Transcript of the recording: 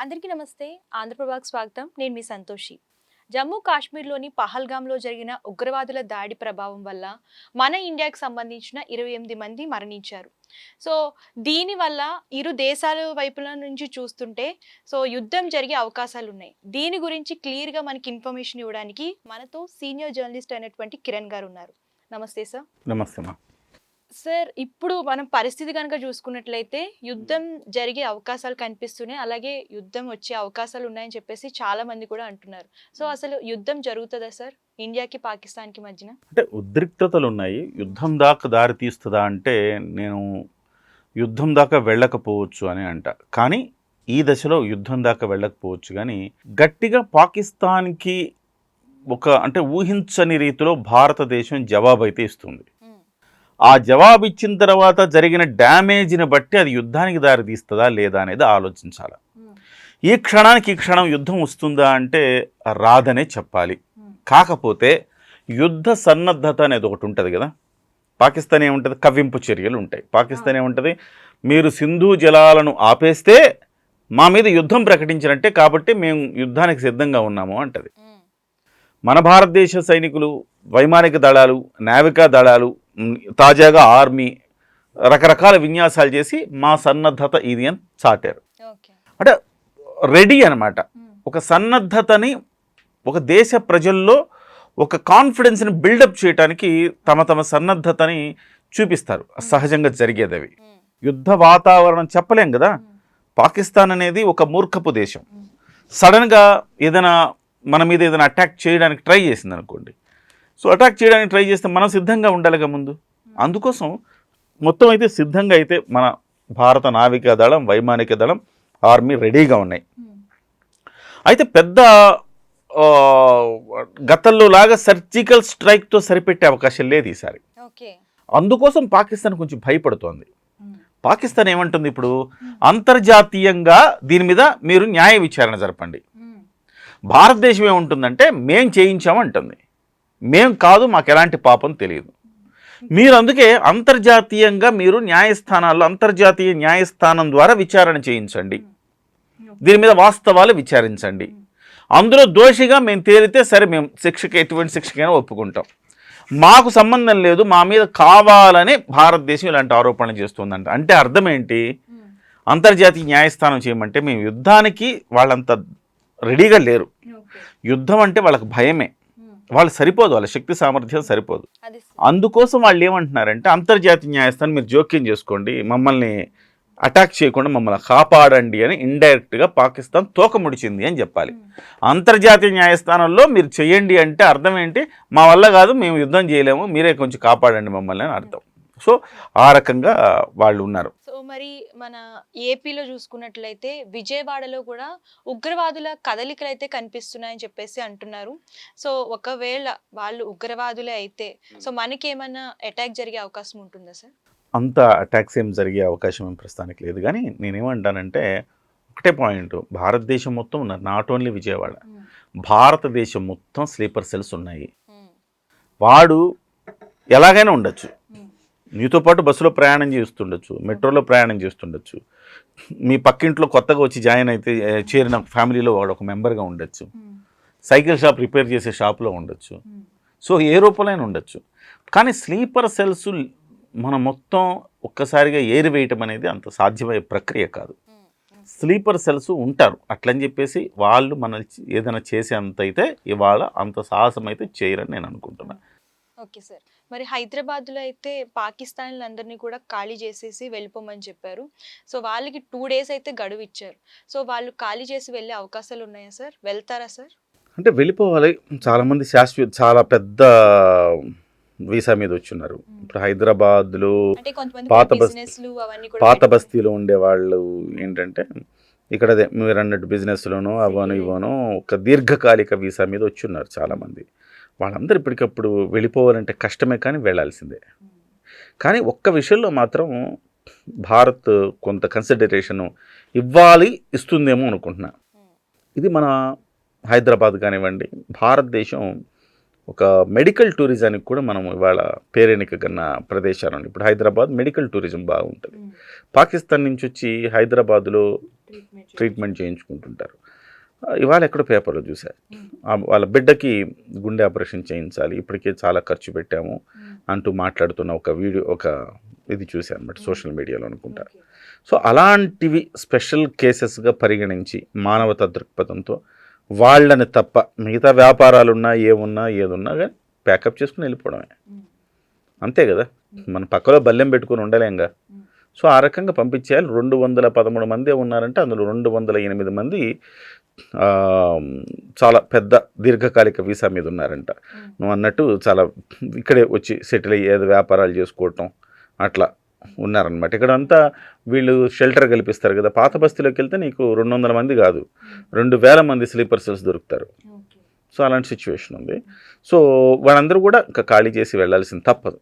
అందరికీ నమస్తే. ఆంధ్రప్రభకు స్వాగతం. నేను మీ సంతోషి. జమ్మూ కాశ్మీర్లోని పహల్గామ్లో జరిగిన ఉగ్రవాదుల దాడి ప్రభావం వల్ల మన ఇండియాకి సంబంధించిన 28 మంది మరణించారు. సో దీనివల్ల ఇరు దేశాల వైపుల నుంచి చూస్తుంటే యుద్ధం జరిగే అవకాశాలు ఉన్నాయి. దీని గురించి క్లియర్గా మనకి ఇన్ఫర్మేషన్ ఇవ్వడానికి మనతో సీనియర్ జర్నలిస్ట్ అయినటువంటి కిరణ్ గారు ఉన్నారు. నమస్తే సార్. నమస్తే మా సార్, ఇప్పుడు మనం పరిస్థితి కనుక చూసుకున్నట్లయితే యుద్ధం జరిగే అవకాశాలు కనిపిస్తున్నాయి, అలాగే యుద్ధం వచ్చే అవకాశాలు ఉన్నాయని చెప్పేసి చాలా మంది కూడా అంటున్నారు. సో అసలు యుద్ధం జరుగుతుందా సార్ ఇండియాకి పాకిస్తాన్కి మధ్యన? అంటే ఉద్రిక్తతలు ఉన్నాయి. యుద్ధం దాకా దారి తీస్తుందా అంటే నేను యుద్ధం దాకా వెళ్ళకపోవచ్చు అని అంట. కానీ ఈ దశలో యుద్ధం దాకా వెళ్ళకపోవచ్చు, కానీ గట్టిగా పాకిస్తాన్కి అంటే ఊహించని రీతిలో భారతదేశం జవాబు అయితే ఇస్తుంది. ఆ జవాబు ఇచ్చిన తర్వాత జరిగిన డ్యామేజ్ని బట్టి అది యుద్ధానికి దారి తీస్తుందా లేదా అనేది ఆలోచించాలి. ఈ క్షణానికి ఈ క్షణం యుద్ధం వస్తుందా అంటే రాదనే చెప్పాలి. కాకపోతే యుద్ధ సన్నద్ధత అనేది ఒకటి ఉంటుంది కదా. పాకిస్తాన్ ఏముంటుంది, కవ్వింపు చర్యలు ఉంటాయి. పాకిస్తాన్ ఏముంటుంది, మీరు సింధు జలాలను ఆపేస్తే మా మీద యుద్ధం ప్రకటించినట్టే, కాబట్టి మేము యుద్ధానికి సిద్ధంగా ఉన్నాము అంటది. మన భారతదేశ సైనికులు, వైమానిక దళాలు, నావికా దళాలు, తాజాగా ఆర్మీ రకరకాల విన్యాసాలు చేసి మా సన్నద్ధత ఇది అని చాటారు. అంటే రెడీ అనమాట. ఒక సన్నద్ధతని, ఒక దేశ ప్రజల్లో ఒక కాన్ఫిడెన్స్ని బిల్డప్ చేయడానికి తమ సన్నద్ధతని చూపిస్తారు. సహజంగా జరిగేది అవి. యుద్ధ వాతావరణం చెప్పలేం కదా. పాకిస్తాన్ అనేది ఒక మూర్ఖపు దేశం. సడన్గా ఏదైనా మన మీద ఏదైనా అటాక్ చేయడానికి ట్రై చేసింది అనుకోండి. సో అటాక్ చేయడానికి ట్రై చేస్తే మనం సిద్ధంగా ఉండాలిగా ముందు. అందుకోసం మొత్తం అయితే సిద్ధంగా అయితే మన భారత నావికా దళం, వైమానిక దళం, ఆర్మీ రెడీగా ఉన్నాయి. అయితే పెద్ద గతంలో లాగా సర్జికల్ స్ట్రైక్తో సరిపెట్టే అవకాశం లేదు ఈసారి. అందుకోసం పాకిస్తాన్ కొంచెం భయపడుతోంది. పాకిస్తాన్ ఏమంటుంది, ఇప్పుడు అంతర్జాతీయంగా దీని మీద మీరు న్యాయ విచారణ జరపండి. భారతదేశం ఏముంటుందంటే మేం చేయించామంటుంది. మేం కాదు, మాకు ఎలాంటి పాపం తెలియదు. మీరు అందుకే అంతర్జాతీయంగా మీరు న్యాయస్థానాల్లో అంతర్జాతీయ న్యాయస్థానం ద్వారా విచారణ చేయించండి. దీని మీద వాస్తవాలు విచారించండి. అందులో దోషిగా మేము తేలితే సరే, మేము శిక్షకి ఎటువంటి శిక్షకైనా ఒప్పుకుంటాం. మాకు సంబంధం లేదు, మా మీద కావాలని భారతదేశం ఇలాంటి ఆరోపణలు చేస్తుందంట. అంటే అర్థం ఏంటి, అంతర్జాతీయ న్యాయస్థానం చేయమంటే మేము యుద్ధానికి వాళ్ళంత రెడీగా లేరు. యుద్ధం అంటే వాళ్ళకి భయమే. వాళ్ళు సరిపోదు, వాళ్ళ శక్తి సామర్థ్యం సరిపోదు. అందుకోసం వాళ్ళు ఏమంటున్నారంటే అంతర్జాతీయ న్యాయస్థానం మీరు జోక్యం చేసుకోండి, మమ్మల్ని అటాక్ చేయకుండా మమ్మల్ని కాపాడండి అని ఇండైరెక్ట్గా పాకిస్తాన్ తోక ముడిచింది అని చెప్పాలి. అంతర్జాతీయ న్యాయస్థానంలో మీరు చేయండి అంటే అర్థం ఏంటి, మా వల్ల కాదు, మేము యుద్ధం చేయలేము, మీరే కొంచెం కాపాడండి మమ్మల్ని అని అర్థం. సో ఆ రకంగా వాళ్ళు ఉన్నారు. సో మరి మన ఏపీలో చూసుకున్నట్లయితే విజయవాడలో కూడా ఉగ్రవాదుల కదలికలు అయితే కనిపిస్తున్నాయని చెప్పేసి అంటున్నారు. సో ఒకవేళ వాళ్ళు ఉగ్రవాదులే అయితే మనకి ఏమైనా అటాక్ జరిగే అవకాశం ఉంటుందా సార్? అంత అటాక్స్ ఏం జరిగే అవకాశం ఏం ప్రస్తుతానికి లేదు. కానీ నేనేమంటానంటే ఒకటే పాయింట్, భారతదేశం మొత్తం ఉన్నారు, నాట్ ఓన్లీ విజయవాడ, భారతదేశం మొత్తం స్లీపర్ సెల్స్ ఉన్నాయి. వాడు ఎలాగైనా ఉండొచ్చు, మీతో పాటు బస్సులో ప్రయాణం చేస్తుండొచ్చు, మెట్రోలో ప్రయాణం చేస్తుండొచ్చు, మీ పక్కింట్లో కొత్తగా వచ్చి జాయిన్ అయితే చేరిన ఫ్యామిలీలో వాడు ఒక మెంబర్గా ఉండొచ్చు, సైకిల్ షాప్ రిపేర్ చేసే షాప్లో ఉండొచ్చు. సో ఏ రూపంలో ఉండొచ్చు. కానీ స్లీపర్ సెల్స్ మనం మొత్తం ఒక్కసారిగా ఏరివేయటం అనేది అంత సాధ్యమయ్యే ప్రక్రియ కాదు. స్లీపర్ సెల్స్ ఉంటారు. అట్లని చెప్పేసి వాళ్ళు మనల్ని ఏదైనా చేసే అంత అయితే ఇవాళ అంత సాహసం అయితే చేయరని నేను అనుకుంటున్నాను. Okay sir. మరి హైదరాబాద్లో అయితే పాకిస్తాన్లందరినీ కూడా ఖాళీ చేసేసి వెళ్ళిపోమని చెప్పారు. సో వాళ్ళకి 2 days అయితే గడువు ఇచ్చారు. సో వాళ్ళు ఖాళీ చేసి వెళ్ళే అవకాశాలు ఉన్నాయా సార్? వెళ్తారా సార్? అంటే వెళ్ళిపోవాలి. చాలామంది చాలా పెద్ద వీసా మీద వచ్చున్నారు. ఇప్పుడు హైదరాబాద్లో పాత బస్తీలో ఉండేవాళ్ళు ఏంటంటే ఇక్కడ అదే మీరు అన్నట్టు బిజినెస్లోనో అవనో ఇవనో ఒక దీర్ఘకాలిక వీసా మీద వచ్చున్నారు చాలామంది. వాళ్ళందరూ ఇప్పటికప్పుడు వెళ్ళిపోవాలంటే కష్టమే, కానీ వెళ్ళాల్సిందే. కానీ ఒక్క విషయంలో మాత్రం భారత్ కొంత కన్సిడరేషన్ ఇస్తుందేమో అనుకుంటున్నా. ఇది మన హైదరాబాద్ కానివ్వండి, భారతదేశం ఒక మెడికల్ టూరిజానికి కూడా మనం ఇవాళ పేరెనిక కన్నా ప్రదేశాలు ఉన్నాయి. ఇప్పుడు హైదరాబాద్ మెడికల్ టూరిజం బాగుంటుంది. పాకిస్తాన్ నుంచి వచ్చి హైదరాబాద్లో ట్రీట్మెంట్ చేయించుకుంటుంటారు. ఇవాళ ఎక్కడో పేపర్లో చూశారు, వాళ్ళ బిడ్డకి గుండె ఆపరేషన్ చేయించాలి, ఇప్పటికే చాలా ఖర్చు పెట్టాము అంటూ మాట్లాడుతున్న ఒక వీడియో, ఒక ఇది చూశాను అనమాట సోషల్ మీడియాలో అనుకుంటా. సో అలాంటివి స్పెషల్ కేసెస్గా పరిగణించి మానవతా దృక్పథంతో వాళ్ళని తప్ప మిగతా వ్యాపారాలున్నా ఏమున్నా ఏదున్నా కానీ ప్యాకప్ చేసుకుని వెళ్ళిపోవడమే, అంతే కదా. మన పక్కలో బల్లెం పెట్టుకుని ఉండలేంగా. సో ఆ రకంగా పంపించేయాలి. 213 మంది ఉన్నారంటే అందులో 208 మంది చాలా పెద్ద దీర్ఘకాలిక వీసా మీద ఉన్నారంట. నువ్వు అన్నట్టు చాలా ఇక్కడే వచ్చి సెటిల్ అయ్యి ఏదో వ్యాపారాలు చేసుకోవటం అట్లా ఉన్నారనమాట. ఇక్కడ అంతా వీళ్ళు షెల్టర్ కల్పిస్తారు కదా. పాత బస్తీలోకి వెళ్తే నీకు 200 మంది కాదు 2000 మంది స్లీపర్ సెల్స్ దొరుకుతారు. సో అలాంటి సిచ్యువేషన్ ఉంది. సో వాళ్ళందరూ కూడా ఇంకా ఖాళీ చేసి వెళ్ళాల్సింది తప్పదు.